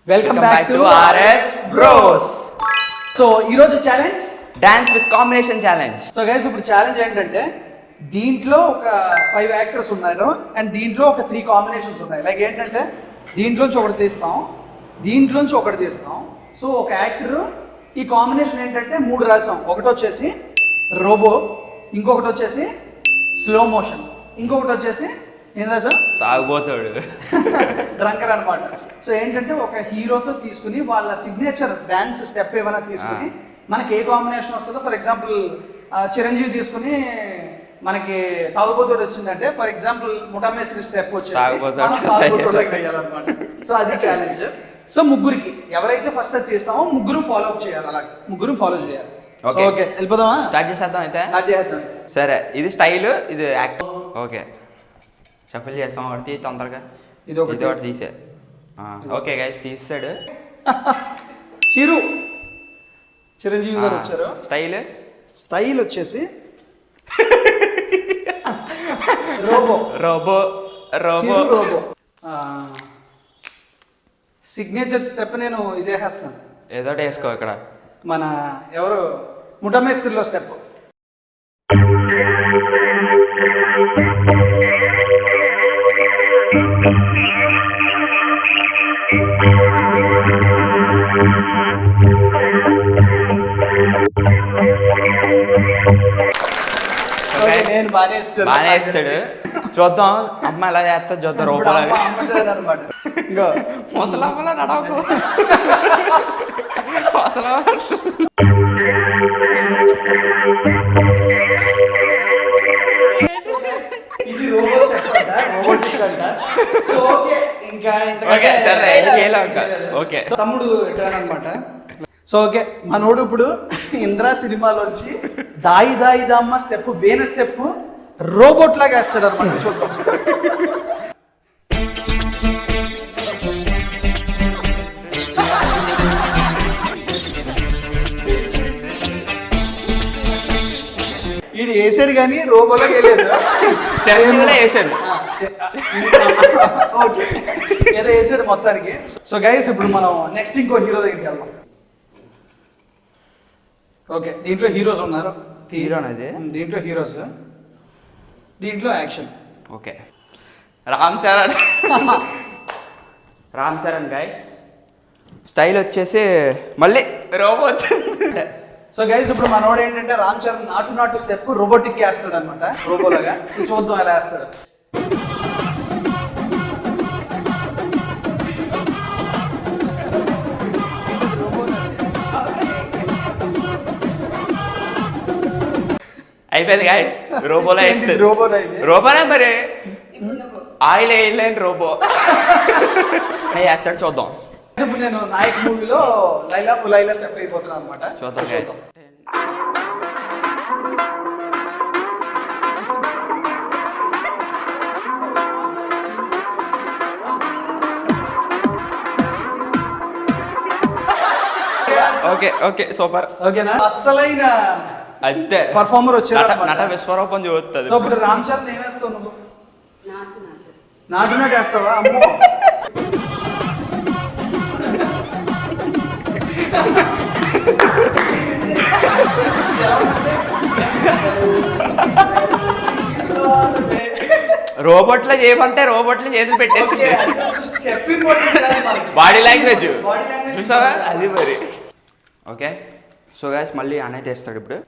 Welcome back to RS bros. So ఈరోజు challenge dance with combination challenge. So guys ఇప్పుడు challenge ఏంటంటే దీంట్లో ఒక 5 యాక్టర్స్ ఉన్నారు అండ్ దీంట్లో ఒక 3 కాంబినేషన్స్ ఉన్నాయి. లైక్ ఏంటంటే దీంట్లోంచి ఒకటి తీస్తాం, దీంట్లోంచి ఒకటి తీస్తాం. సో ఒక యాక్టర్ ఈ కాంబినేషన్ ఏంటంటే 3 రాసాం. ఒకటి వచ్చేసి రోబో, ఇంకొకటి వచ్చేసి స్లో మోషన్, ఇంకొకటి వచ్చేసి ఏం రాసాం తాగుబోతాడు డ్రంకర్ అనమాట. సో ఏంటంటే ఒక హీరోతో తీసుకుని వాళ్ళ సిగ్నేచర్ డాన్స్ స్టెప్ ఏమైనా తీసుకుని మనకి ఏ కాంబినేషన్ వస్తుందో, ఫర్ ఎగ్జాంపుల్ చిరంజీవి తీసుకుని మనకి తాగుబోతుడు వచ్చిందంటే ఫర్ ఎగ్జాంపుల్ ముఠామేస్త్రి స్టెప్ వచ్చేసి వేయాలన్నమాట. సో అది ఛాలెంజ్. సో ముగ్గురికి ఎవరైతే ఫస్ట్ అది తీస్తామో ముగ్గురు ఫాలో అప్ చేయాలి, అలాగే ముగ్గురు ఫాలో చేయాలి. ఓకే వెళ్ళిపోదామా? స్టార్ట్ చేసేద్దాం అయితే. స్టార్ట్ చేద్దాం. సరే, ఇది స్టైల్, ఇది యాక్ట్. ఓకే షఫిల్ చేస్తాం. ఒకటి తొందరగా ఇది ఒకటి తీసే. ఓకే గైస్ తీసాడు. చిరంజీవి గారు వచ్చారు. స్టైల్ వచ్చేసి robo robo robo robo. Signature step నేను ఇదే వేస్తాను. ఏదో వేసుకో. ఇక్కడ మన ఎవరు ముఠామేస్త్రిలో స్టెప్. నేను బాగా వేస్తాడు. చూద్దాం అమ్మ ఎలా చేస్తా చూద్దాం. రూపాయలు అనమాట. ఇంకో ముసలమ్మలా నడవకు. ఇది రోబో స్టెప్ అంట, రోబోటిక్ అంట. సో ఓకే ఇంకా ఓకే తమ్ముడు అనమాట. సో ఓకే మనోడు ఇప్పుడు ఇంద్రా సినిమాలోంచి దాయి దాయి దమ్మ స్టెప్, వేన స్టెప్ రోబోట్ లాగా వేస్తాడు అనమాట. చూద్దాం. వీడు వేసాడు కానీ రోబోలోకి వెళ్ళలేదు. వేసాడు. ఓకే ఏదో వేసాడు మొత్తానికి. సో గైస్ ఇప్పుడు మనం నెక్స్ట్ ఇంకో హీరో దగ్గరికి వెళ్దాం. ఓకే దీంట్లో హీరోస్ ఉన్నారు. హీరోనది దీంట్లో హీరోస్, దీంట్లో action. Okay Ram Charan guys. Style వచ్చేసి మళ్ళీ రోబో వచ్చింది. సో గైస్ ఇప్పుడు మనోడు ఏంటంటే రామ్ చరణ్ నాటు స్టెప్ రోబోటిక్ వేస్తాడు అనమాట, రోబోలాగా. చూద్దాం ఎలా వేస్తాడు. అయిపోయింది గాయస్. రోబోనే మరి ఆయిల్ వేయలేని రోబో వేస్తాడు. చూద్దాం. ఇప్పుడు నేను నాయక్ మూవీలో లైలా స్టెప్ అయిపోతున్నాను అనమాట. చూద్దాం. Okay okay super. ఓకేనా? అస్సలైన అంతే పర్ఫార్మర్ వచ్చారు. నట విశ్వరూపం చూస్తుంది. సో ఇప్పుడు రామ్ చరణ్ ఏమేస్తావు నువ్వు? నాటు వేస్తావా? అమ్మో రోబోట్లో చేయమంటే రోబోట్లో చేతులు పెట్టేసి బాడీ లాంగ్వేజ్ చూసావా అది మరి. ఓకే సో గైస్ మళ్ళీ అన్నయ్య తెస్తాడు ఇప్పుడు.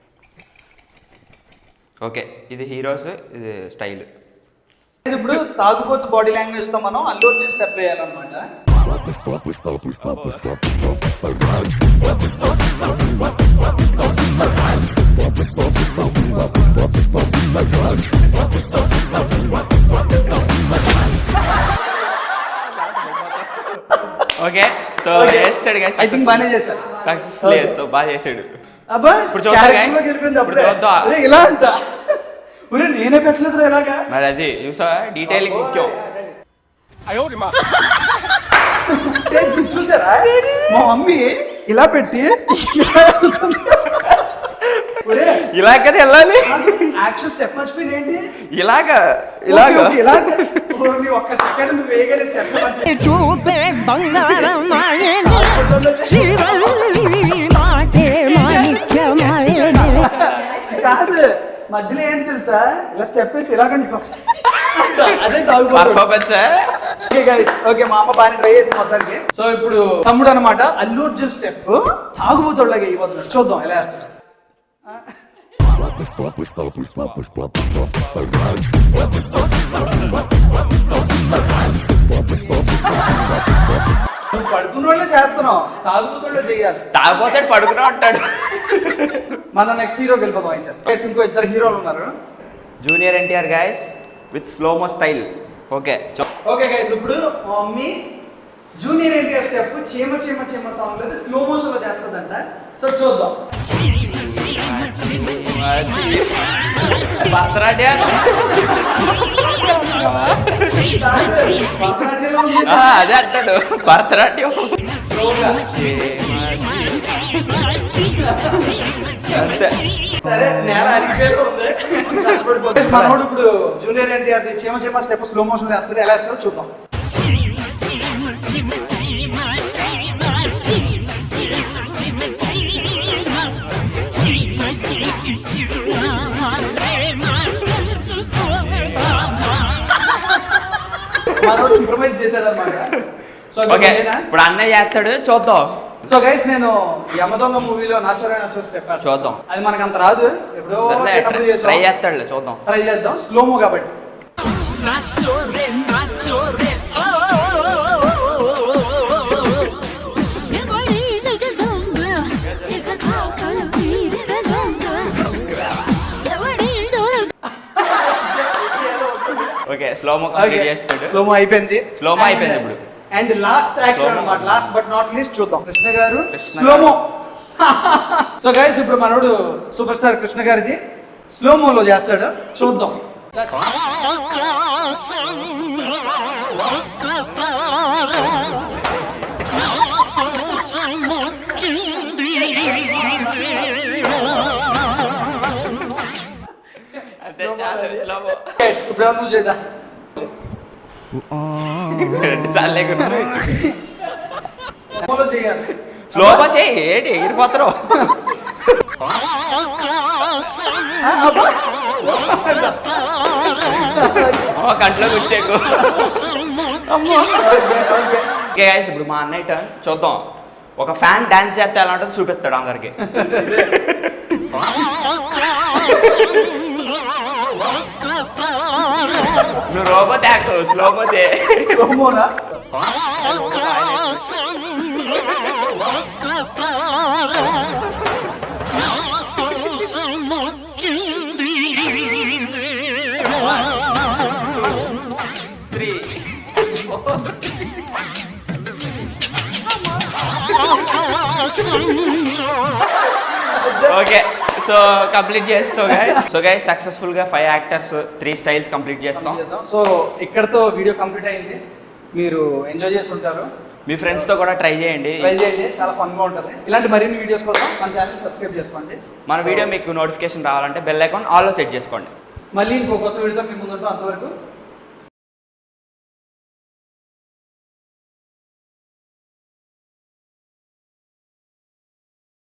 ఓకే ఇది హీరోస్, ఇది స్టైల్. ఇప్పుడు తాగుబోతు బాడీ లాంగ్వేజ్ తో మనం అల్లు అర్జున్ స్టెప్ వేయాలన్నమాట. ఓకే సో చేస్తాడు గైస్. ఐ థింక్ బాగానే చేశాడు. సో బాగా చేశాడు. అబ్బా ఇప్పుడు చూద్దాం. ఇలా అంట నేనే పెట్టలేదు ఇలాగా. మరి అది చూసావా డీటెయిలింగ్ ముఖ్యం. చూసారా మా మమ్మీ ఇలా పెట్టి ఇలా కదా వెళ్ళాలి. యాక్షన్ స్టెప్ మర్చిపోయింది ఏంటి? ఇలాగా ఒక్క సెకండ్ నువ్వు వేయగలిగే స్టెప్ చూపే బంగారం కాదు మధ్యలో ఏంటి తెలుసా, ఇలా స్టెప్ వేసి ఇలా కంటే అదే తాగుబోతు. పర్ఫార్మెన్స్ ఓకే గైస్, ఓకే మా అమ్మ బాగా ట్రై చేసి మొత్తానికి. సో ఇప్పుడు తమ్ముడు అనమాట అల్లు అర్జున్ స్టెప్ తాగుబోతులాగా ఇవ్వదు, చూద్దాం ఎలా వేస్తాడు. నువ్వు పడుకున్న వాళ్ళే చేస్తున్నావు, తాగుబోతుల్లో చెయ్యాలి. తాగపోతే పడుకునే ఉంటాడు. మన నెక్స్ట్ హీరోకి వెళ్ళిపోదాం అయితే. Guys, ఇంకో ఇద్దరు హీరోలు ఉన్నారు. Junior NTR guys with slow-mo style. Okay okay guys, ఇప్పుడు మా మమ్మీ జూనియర్ ఎన్టీఆర్ స్టెప్ చీమ చీమ చీమ సాంగ్ లో స్లో మోషన్ లో చేస్తుందంట. సో చూద్దాం. భరతనాట్యం భరతనాట్యంలో ఉంది. అదే అంటాడు భరతనాట్యం. అంతే. సరే నేల అరిగిపోయి ఉంది. కష్టపడిపోతుంది. మనోడు ఇప్పుడు జూనియర్ ఎన్టీఆర్ చీమ చీమ స్టెప్ స్లో మోషన్ లో వేస్తారు, ఎలా వేస్తారో చూద్దాం. మనోడు ఇంప్రూవైజ్ చేశాడు అనమాట. సో ఓకే ఇప్పుడు అన్నయ్య చేస్తాడు, చూద్దాం. సో గైస్, నేను యమదొంగ మూవీలో నాచోరే నాచోర్ స్టెప్ చూద్దాం. అది మనకు అంత రాదు, ఎప్పుడో చిన్నప్పుడు చేసాం. ట్రై చేస్తాడు, చూద్దాం. ట్రై చేద్దాం స్లోమో కాబట్టి. ఓకే స్లోమో కంప్లీట్ చేస్తాడు. స్లోమో అయిపోయింది. స్లోమో అయిపోయింది ఇప్పుడు. అండ్ లాస్ట్ యాక్టర్ అన్నమాట, లాస్ట్ బట్ నాట్ లీస్ట్ చూద్దాం. కృష్ణ గారు స్లోమో. సో గైస్, ఇప్పుడు మనోడు సూపర్ స్టార్ కృష్ణ గారిది స్లోమోలో చేస్తాడు, చూద్దాం. Guys, ఇప్పుడు నువ్వు చేద్దా. 2 సార్లు స్లోమోలో చేయాలి. స్లోగా చేయి, ఏంటి ఎగిరిపోతారు. కంట్లో కూర్చేకు. ఓకే గైస్, ఇప్పుడు మా అన్నయ్య టర్న్, చూద్దాం. ఒక ఫ్యాన్ డాన్స్ చేస్తే ఎలా ఉంటుందో చూపిస్తాడు అందరికి. నువ్వు రోబో తాకు, స్లోమో చే. స్లోమోనా? ఓకే సో కంప్లీట్ చేస్తాం గైస్. సో గైస్ సక్సెస్ఫుల్ గా 5 యాక్టర్స్ 3 స్టైల్స్ కంప్లీట్ చేస్తాం. సో ఇక్కడతో వీడియో కంప్లీట్ అయింది. మీరు ఎంజాయ్ చేసి ఉంటారు. మీ ఫ్రెండ్స్ తో కూడా ట్రై చేయండి, చాలా ఫన్ గా ఉంటుంది. ఇలాంటి మరిన్ని వీడియోస్ కోసం మన ఛానల్ సబ్స్క్రైబ్ చేసుకోండి. మన వీడియో మీకు నోటిఫికేషన్ రావాలంటే బెల్ ఐకాన్ ఆల్ లో సెట్ చేసుకోండి. మళ్ళీ ఇంకో కొత్త వీడియోతో మీ ముందు అంతవరకు